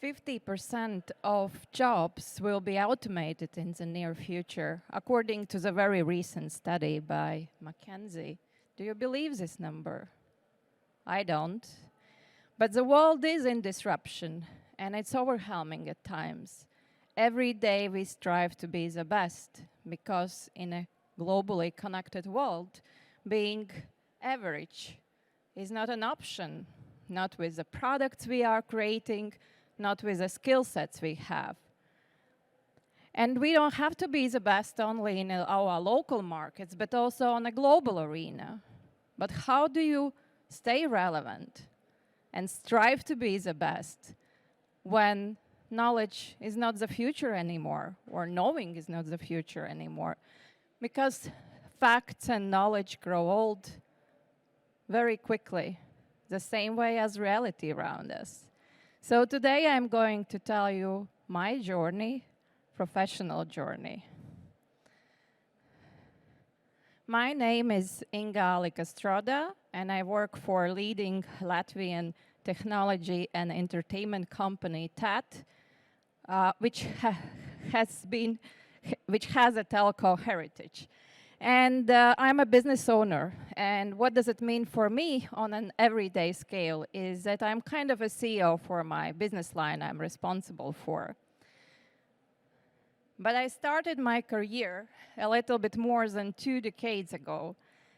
50% of jobs will be automated in the near future, according to the very recent study by McKinsey. Do you believe this number? I don't. But the world is in disruption, and it's overwhelming at times. Every day we strive to be the best, because in a globally connected world, being average is not an option, not with the products we are creating, not with the skill sets we have. And we don't have to be the best only in our local markets, but also on a global arena. But how do you stay relevant and strive to be the best when knowledge is not the future anymore, or knowing is not the future anymore? Because facts and knowledge grow old very quickly, the same way as reality around us. So today I'm going to tell you my journey, professional journey. My name is Inga Alika Stroda, and I work for leading Latvian technology and entertainment company TAT, which has a telco heritage. And I'm a business owner. And what does it mean for me on an everyday scale is that I'm kind of a CEO for my business line I'm responsible for. But I started my career a little bit more than 2 decades ago.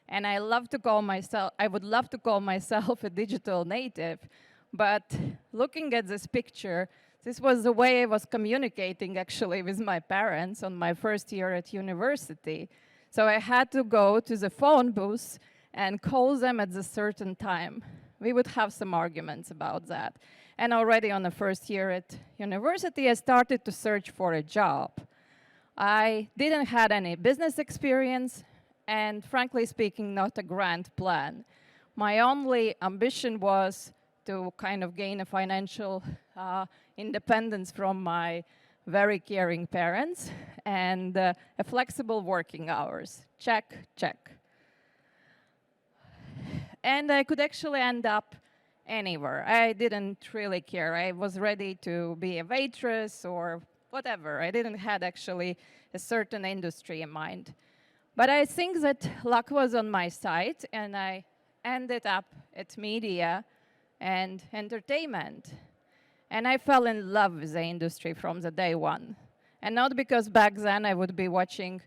And I would love to call myself a digital native. But looking at this picture, this was the way I was communicating actually with my parents on my first year at university. So I had to go to the phone booth and call them at a certain time. We would have some arguments about that. And already on the first year at university, I started to search for a job. I didn't have any business experience, and frankly speaking, not a grand plan. My only ambition was to kind of gain a financial independence from my very caring parents, and a flexible working hours. Check, check. And I could actually end up anywhere. I didn't really care. I was ready to be a waitress or whatever. I didn't have actually a certain industry in mind. But I think that luck was on my side, and I ended up at media and entertainment. And I fell in love with the industry from the day one. And not because back then I would be watching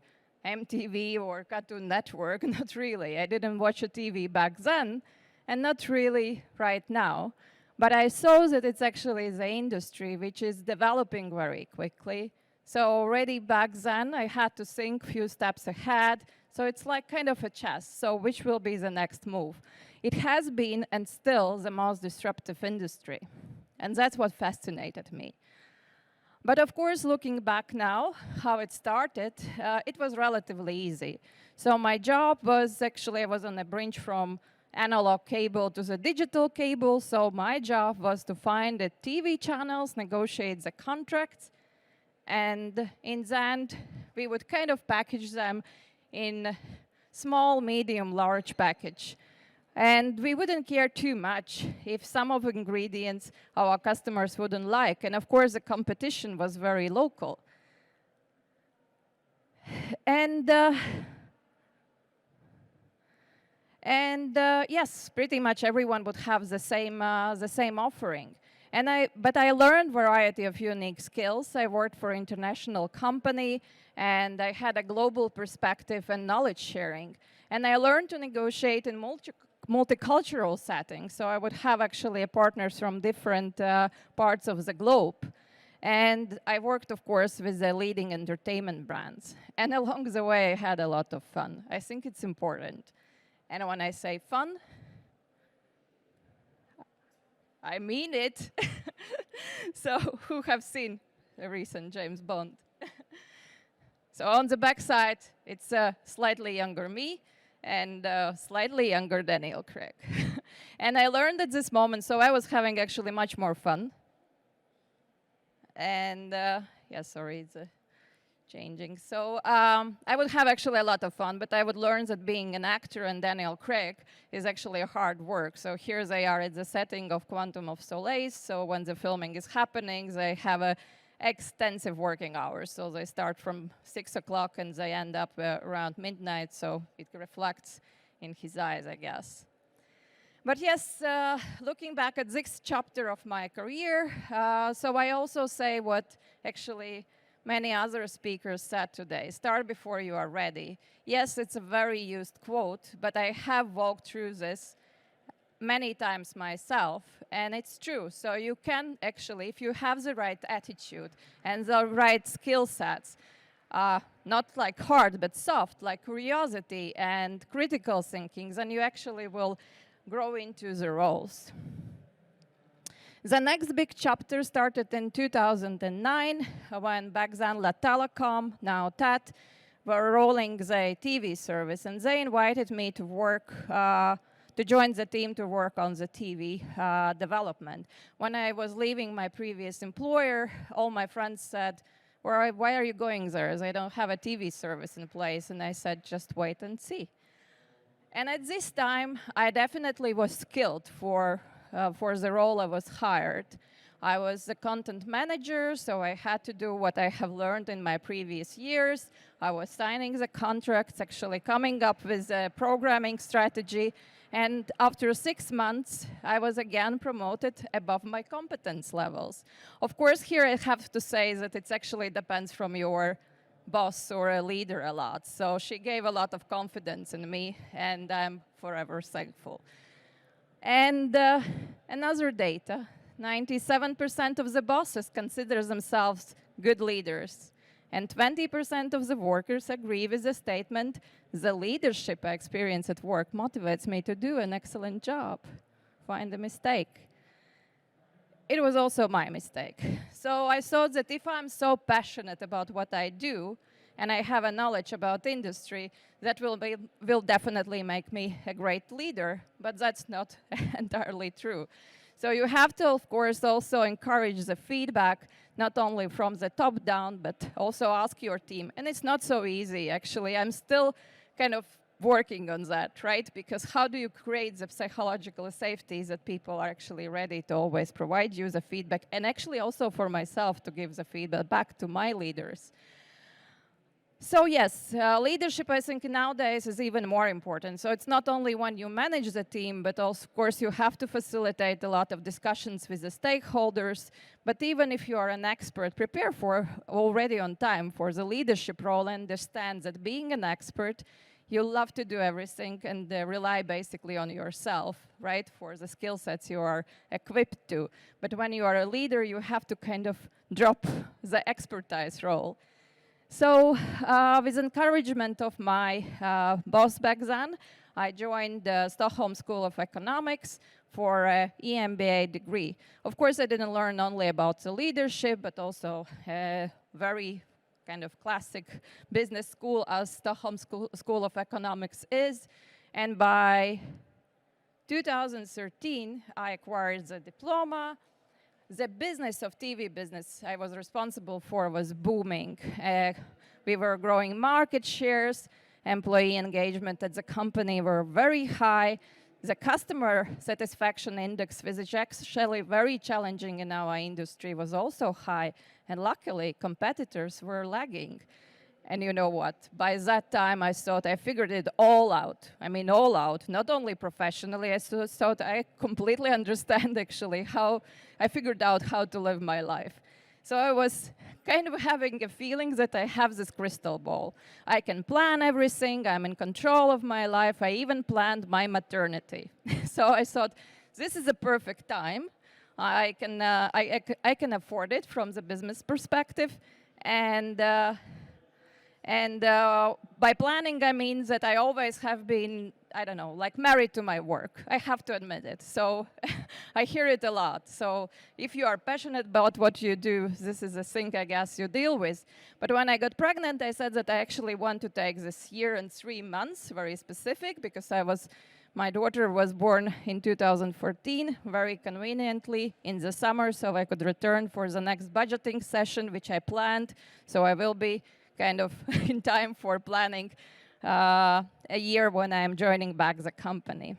MTV or Cartoon Network, not really. I didn't watch a TV back then, and not really right now. But I saw that it's actually the industry which is developing very quickly. So already back then, I had to think a few steps ahead. So it's like kind of a chess. So which will be the next move? It has been and still the most disruptive industry. And that's what fascinated me. But of course, looking back now, how it started, it was relatively easy. So my job was actually, I was on a bridge from analog cable to the digital cable. So my job was to find the TV channels, negotiate the contracts, and in the end, we would kind of package them in small, medium, large package. And we wouldn't care too much if some of the ingredients our customers wouldn't like. And of course, the competition was very local. And yes, pretty much everyone would have the same offering. But I learned variety of unique skills. I worked for an international company, and I had a global perspective and knowledge sharing. And I learned to negotiate in multicultural settings. So I would have actually partners from different parts of the globe. And I worked, of course, with the leading entertainment brands. And along the way, I had a lot of fun. I think it's important. And when I say fun, I mean it. So who have seen the recent James Bond? So on the back side, it's a slightly younger me and slightly younger Daniel Craig. And I learned at this moment, so I was having actually much more fun. And yeah, sorry, it's a changing. So I would have actually a lot of fun, but I would learn that being an actor and Daniel Craig is actually hard work. So here they are at the setting of Quantum of Solace. So when the filming is happening, they have a extensive working hours. So they start from 6 o'clock and they end up around midnight. So it reflects in his eyes, I guess. But yes, looking back at this chapter of my career, so I also say what actually many other speakers said today. Start before you are ready. Yes, it's a very used quote, but I have walked through this many times myself, and it's true. So you can actually, if you have the right attitude and the right skill sets, not like hard, but soft, like curiosity and critical thinking, then you actually will grow into the roles. The next big chapter started in 2009 when back then La Telecom, now TAT, were rolling the TV service, and they invited me to work, to join the team to work on the TV development. When I was leaving my previous employer, all my friends said, well, why are you going there? They don't have a TV service in place. And I said, just wait and see. And at this time, I definitely was skilled for the role I was hired. I was the content manager, so I had to do what I have learned in my previous years. I was signing the contracts, actually coming up with a programming strategy. And after 6 months, I was again promoted above my competence levels. Of course, here I have to say that it actually depends from your boss or a leader a lot. So she gave a lot of confidence in me, and I'm forever thankful. And another data, 97% of the bosses consider themselves good leaders, and 20% of the workers agree with the statement, the leadership I experience at work motivates me to do an excellent job. Find a mistake. It was also my mistake. So I thought that if I'm so passionate about what I do, and I have a knowledge about industry, that will definitely make me a great leader, but that's not entirely true. So you have to, of course, also encourage the feedback, not only from the top down, but also ask your team. And it's not so easy, actually. I'm still kind of working on that, right? Because how do you create the psychological safety that people are actually ready to always provide you the feedback, and actually also for myself to give the feedback back to my leaders? So yes, leadership, I think, nowadays is even more important. So it's not only when you manage the team, but also, of course, you have to facilitate a lot of discussions with the stakeholders. But even if you are an expert, prepare for already on time for the leadership role and understand that being an expert, you love to do everything and rely basically on yourself, right, for the skill sets you are equipped to. But when you are a leader, you have to kind of drop the expertise role. So with encouragement of my boss back then, I joined the Stockholm School of Economics for an EMBA degree. Of course, I didn't learn only about the leadership, but also very kind of classic business school as Stockholm School of Economics is. And by 2013, I acquired the diploma. The business of TV business I was responsible for was booming. We were growing market shares, employee engagement at the company were very high. The customer satisfaction index, which is actually very challenging in our industry, was also high. And luckily, competitors were lagging. And you know what? By that time, I thought I figured it all out. I mean, all out. Not only professionally, I thought I completely understand, actually, how I figured out how to live my life. So I was kind of having a feeling that I have this crystal ball. I can plan everything. I'm in control of my life. I even planned my maternity. So I thought, this is a perfect time. I can afford it from the business perspective. And by planning, I mean that I always have been, I don't know, like married to my work. I have to admit it. So I hear it a lot. So if you are passionate about what you do, this is a thing I guess you deal with. But when I got pregnant, I said that I actually want to take this year and 3 months, very specific, because my daughter was born in 2014, very conveniently in the summer, so I could return for the next budgeting session, which I planned. So I will be kind of in time for planning a year when I'm joining back the company.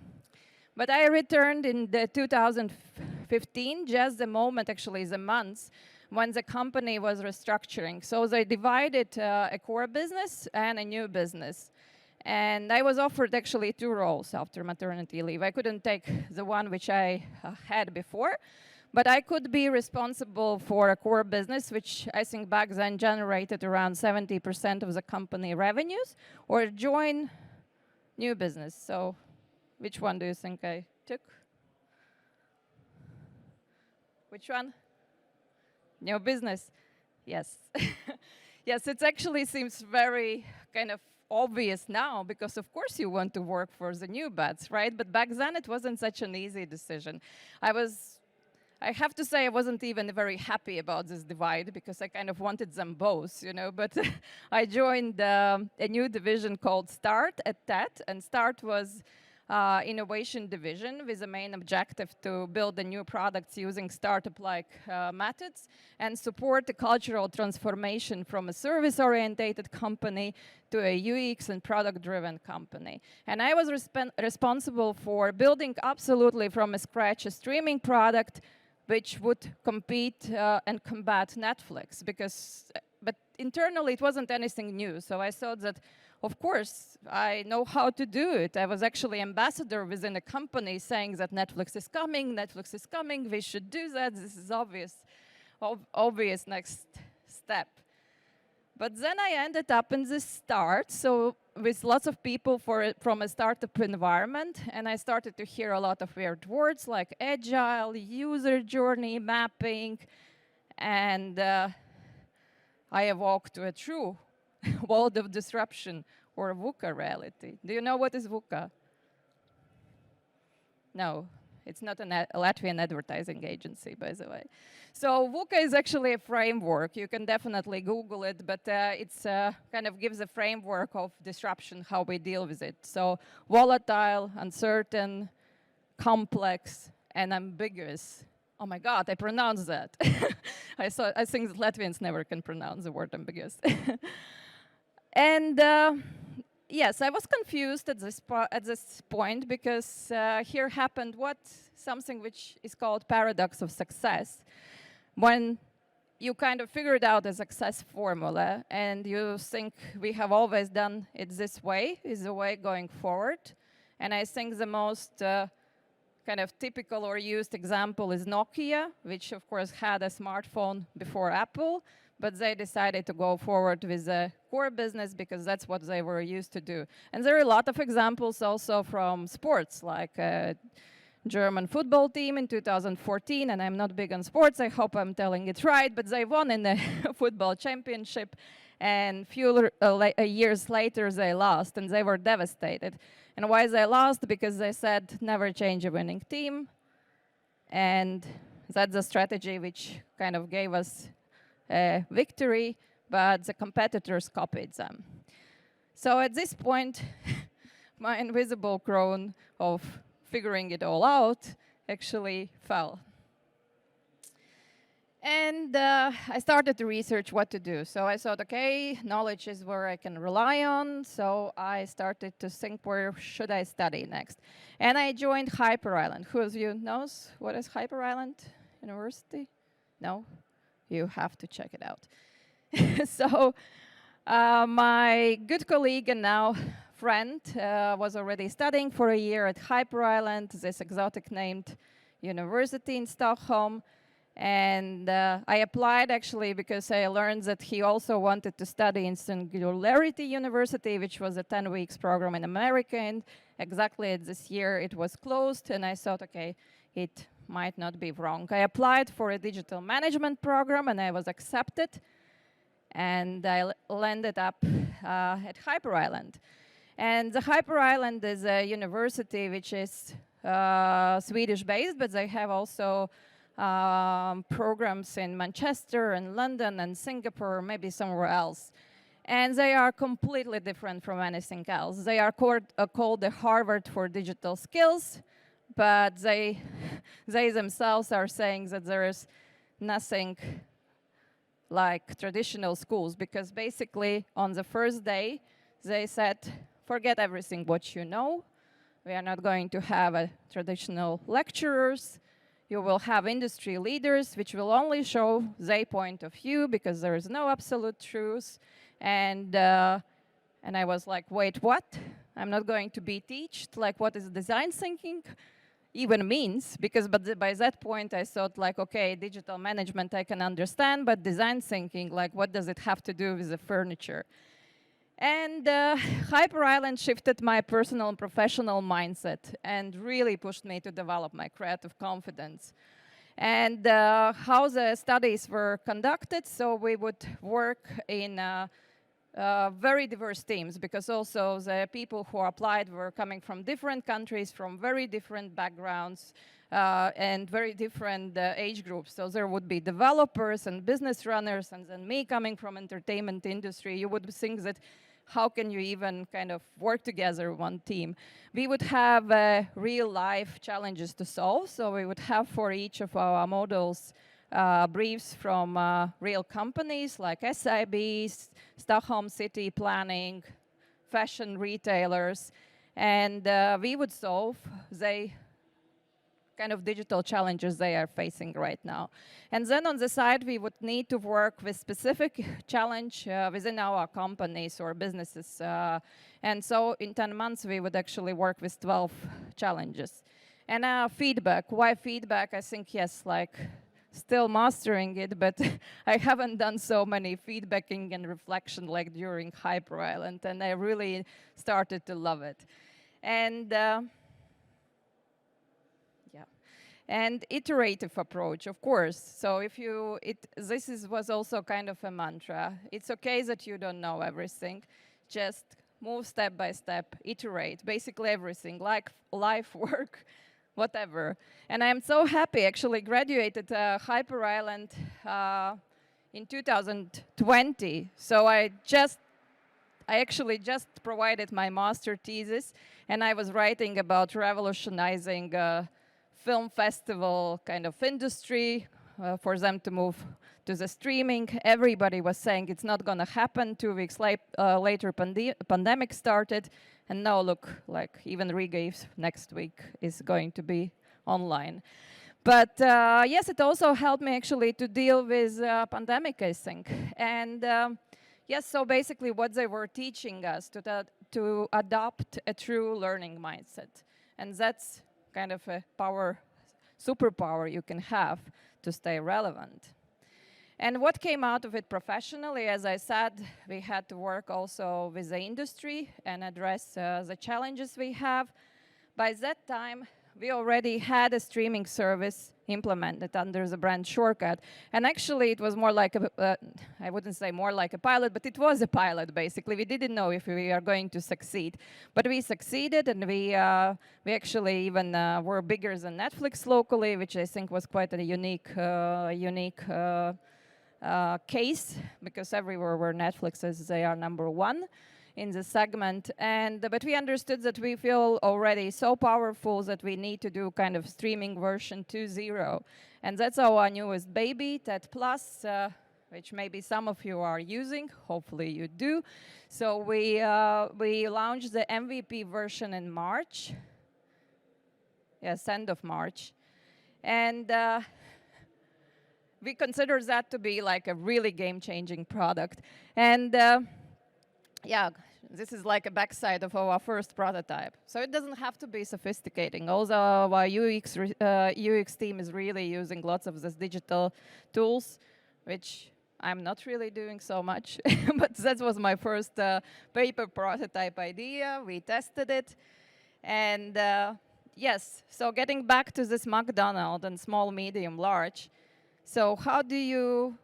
But I returned in the 2015, just the moment, actually the months, when the company was restructuring. So they divided a core business and a new business. And I was offered actually 2 roles after maternity leave. I couldn't take the one which I had before, but I could be responsible for a core business, which I think back then generated around 70% of the company revenues, or join new business. So which one do you think I took? Which one? New business. Yes. Yes, it actually seems very kind of obvious now, because of course you want to work for the new bets, right? But back then it wasn't such an easy decision. I have to say I wasn't even very happy about this divide, because I kind of wanted them both, you know, but I joined a new division called START at TED, and START was innovation division with the main objective to build the new products using startup-like methods and support the cultural transformation from a service-oriented company to a UX and product-driven company. And I was responsible for building absolutely from scratch a streaming product which would compete and combat Netflix, but internally it wasn't anything new. So I thought that, of course, I know how to do it. I was actually ambassador within a company saying that Netflix is coming, we should do that, this is obvious next step. But then I ended up in this start, so with lots of people from a startup environment, and I started to hear a lot of weird words like agile, user journey mapping, and I awoke to a true world of disruption, or VUCA reality. Do you know what is VUCA? No, it's not a Latvian advertising agency, by the way. So VUCA is actually a framework. You can definitely Google it, but it's kind of gives a framework of disruption, how we deal with it. So volatile, uncertain, complex, and ambiguous. Oh my God, I pronounced that. I think that Latvians never can pronounce the word ambiguous. And yes, I was confused at this point, because here happened something which is called paradox of success. When you kind of figured out a success formula and you think we have always done it this way, is the way going forward. And I think the most kind of typical or used example is Nokia, which of course had a smartphone before Apple, but they decided to go forward with a core business because that's what they were used to do. And there are a lot of examples also from sports, like German football team in 2014, and I'm not big on sports, I hope I'm telling it right, but they won in the football championship, and few years later they lost, and they were devastated. And why they lost? Because they said, never change a winning team, and that's a strategy which kind of gave us a victory, but the competitors copied them. So at this point, my invisible crown of figuring it all out actually fell. And I started to research what to do. So I thought, okay, knowledge is where I can rely on. So I started to think, where should I study next? And I joined Hyper Island. Who of you knows what is Hyper Island University? No? You have to check it out. So my good colleague and now friend was already studying for a year at Hyper Island, this exotic named university in Stockholm. And I applied actually because I learned that he also wanted to study in Singularity University, which was a 10 weeks program in America. And exactly this year it was closed. And I thought, okay, it might not be wrong. I applied for a digital management program and I was accepted. And I landed up at Hyper Island. And the Hyper Island is a university which is Swedish-based, but they have also programs in Manchester and London and Singapore, maybe somewhere else. And they are completely different from anything else. They are called the Harvard for Digital Skills, but they themselves are saying that there is nothing like traditional schools, because basically on the first day, they said, forget everything what you know. We are not going to have traditional lecturers. You will have industry leaders, which will only show their point of view, because there is no absolute truth. And I was like, wait, what? I'm not going to be taught like what is design thinking even means, because by that point I thought like, okay, digital management I can understand, but design thinking, like what does it have to do with the furniture? And Hyper Island shifted my personal and professional mindset and really pushed me to develop my creative confidence. And how the studies were conducted, so we would work in very diverse teams, because also the people who applied were coming from different countries, from very different backgrounds, and very different age groups. So there would be developers and business runners, and then me coming from entertainment industry. You would think that how can you even kind of work together one team? We would have real life challenges to solve. So we would have for each of our models briefs from real companies like SIBs, Stockholm City Planning, fashion retailers, and we would solve the kind of digital challenges they are facing right now. And then on the side, we would need to work with specific challenge within our companies or businesses. And so in 10 months, we would actually work with 12 challenges. And feedback, why feedback? I think, yes, like still mastering it, but I haven't done so many feedbacking and reflection like during Hyper Island, and I really started to love it. And and iterative approach, of course. So if you, was also kind of a mantra. It's okay that you don't know everything. Just move step by step, iterate, basically everything, like life, work, whatever. And I'm so happy, actually graduated Hyper Island in 2020. So I actually just provided my master thesis, and I was writing about revolutionizing film festival kind of industry for them to move to the streaming. Everybody was saying it's not going to happen. 2 weeks later, pandemic started, and now look, like even Riga next week is going to be online. But yes, it also helped me actually to deal with pandemic, I think. And yes, so basically what they were teaching us to adopt a true learning mindset, and that's kind of a superpower you can have to stay relevant. And what came out of it professionally, as I said, we had to work also with the industry and address the challenges we have. By that time, we already had a streaming service implemented under the brand Shortcut. And actually, it was more like I wouldn't say more like a pilot, but it was a pilot, basically. We didn't know if we are going to succeed. But we succeeded, and we actually even were bigger than Netflix locally, which I think was quite a unique case, because everywhere where Netflix is, they are #1 in the segment. But we understood that we feel already so powerful that we need to do kind of streaming version 2.0. And that's our newest baby, TED Plus, which maybe some of you are using. Hopefully you do. So we launched the MVP version in March. Yes, end of March. And we consider that to be like a really game-changing product. And yeah, this is like a backside of our first prototype. So it doesn't have to be sophisticating. Also, our UX team is really using lots of these digital tools, which I'm not really doing so much. But that was my first paper prototype idea. We tested it. And yes, so getting back to this McDonald's and small, medium, large. So how do you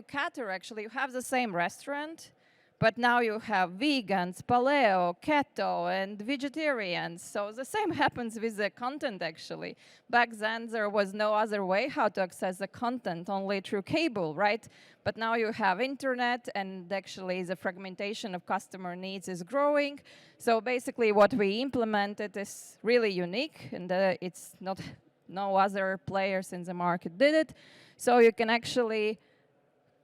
cater, actually? You have the same restaurant, but now you have vegans, paleo, keto, and vegetarians. So the same happens with the content, actually. Back then, there was no other way how to access the content, only through cable, right? But now you have internet, and actually the fragmentation of customer needs is growing. So basically what we implemented is really unique, and it's not, no other players in the market did it. So you can actually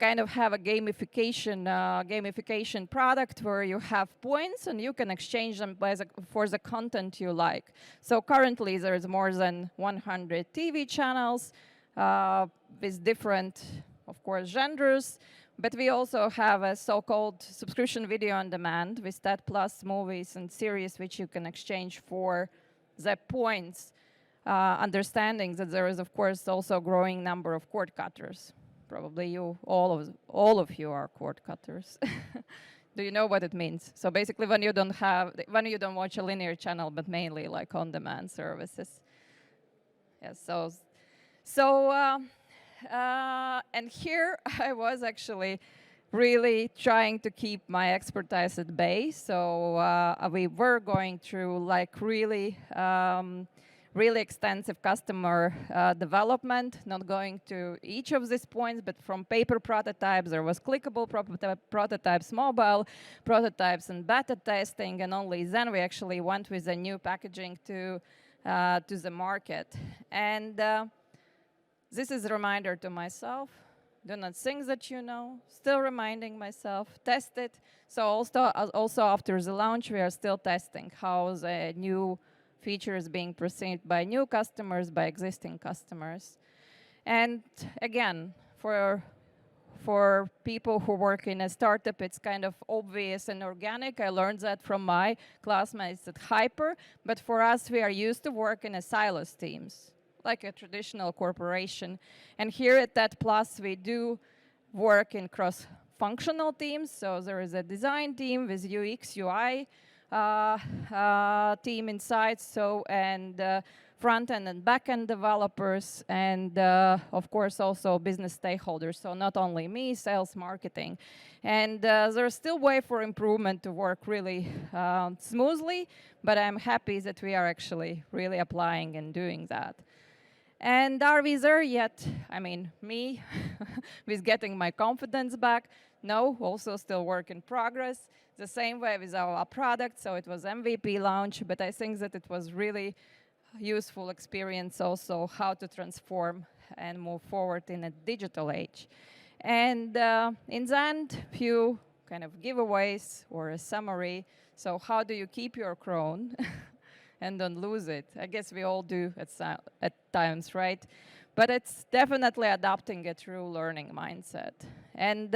kind of have a gamification product where you have points and you can exchange them for the content you like. So currently there's more than 100 TV channels with different, of course, genres. But we also have a so-called subscription video on demand with Stat Plus movies and series which you can exchange for the points, understanding that there is, of course, also a growing number of cord cutters. Probably you, all of you are cord cutters. Do you know what it means? So basically when you don't watch a linear channel, but mainly like on-demand services. Yes, and here I was actually really trying to keep my expertise at bay. So we were going through like really extensive customer development, not going to each of these points, but from paper prototypes, there was clickable prototypes, mobile prototypes, and beta testing, and only then we actually went with the new packaging to the market. And this is a reminder to myself. Do not think that you know. Still reminding myself, test it. So also after the launch, we are still testing how the new feature is being perceived by new customers, by existing customers. And again, for people who work in a startup, it's kind of obvious and organic. I learned that from my classmates at Hyper. But for us, we are used to work in a silos teams, like a traditional corporation. And here at Tat Plus, we do work in cross-functional teams. So there is a design team with UX, UI team inside, and front-end and back-end developers, and of course also business stakeholders. So not only me, sales, marketing. And there's still way for improvement to work really smoothly, but I'm happy that we are actually really applying and doing that. And are we there yet? I mean, me, with getting my confidence back? No, also still work in progress. The same way with our product, so it was MVP launch, but I think that it was really useful experience also how to transform and move forward in a digital age. And in the end, few kind of giveaways or a summary. So how do you keep your crown and don't lose it? I guess we all do at times, right? But it's definitely adopting a true learning mindset. And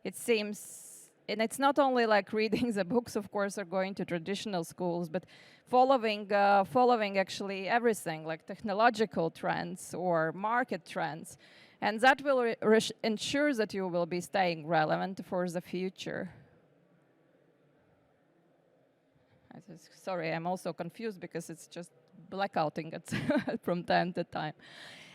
it seems, and it's not only like reading the books, of course, or going to traditional schools, but following actually everything, like technological trends or market trends. And that will ensure that you will be staying relevant for the future. Sorry, I'm also confused because it's just blackouting it from time to time.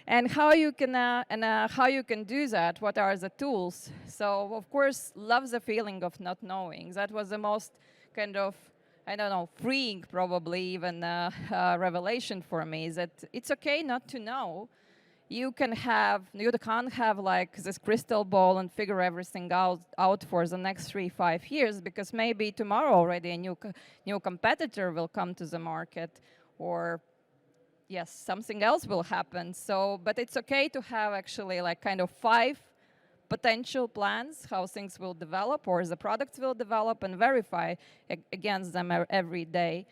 And how you can do that? What are the tools? So of course, love the feeling of not knowing. That was the most kind of, I don't know, freeing probably even revelation for me. That it's okay not to know. You can't have like this crystal ball and figure everything out for the next 3-5 years, because maybe tomorrow already a new competitor will come to the market, or yes, something else will happen. So, but it's okay to have actually like kind of 5 potential plans how things will develop or the products will develop, and verify against them every day.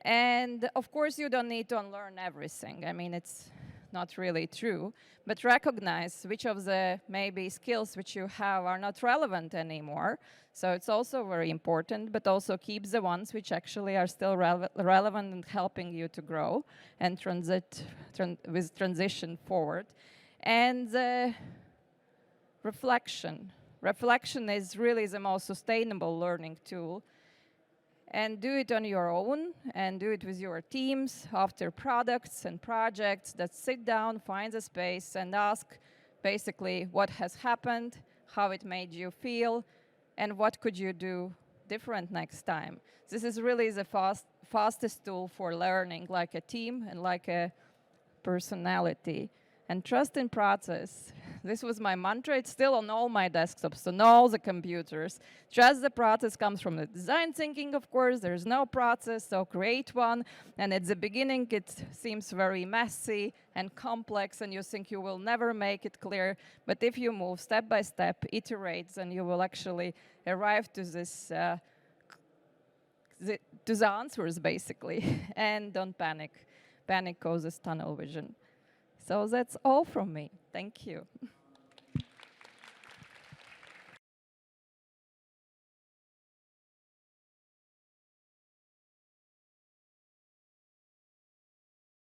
And of course, you don't need to unlearn everything. I mean, it's not really true, but recognize which of the maybe skills which you have are not relevant anymore. So it's also very important, but also keep the ones which actually are still relevant and helping you to grow and transition forward. And reflection. Reflection is really the most sustainable learning tool. And do it on your own, and do it with your teams, after products and projects, that sit down, find a space, and ask basically what has happened, how it made you feel, and what could you do different next time. This is really the fastest tool for learning, like a team and like a personality. And trust in process. This was my mantra. It's still on all my desktops, on all the computers. Just the process comes from the design thinking, of course. There's no process, so create one. And at the beginning, it seems very messy and complex, and you think you will never make it clear. But if you move step by step, iterate, then you will actually arrive to this to the answers, basically. And don't panic. Panic causes tunnel vision. So that's all from me. Thank you.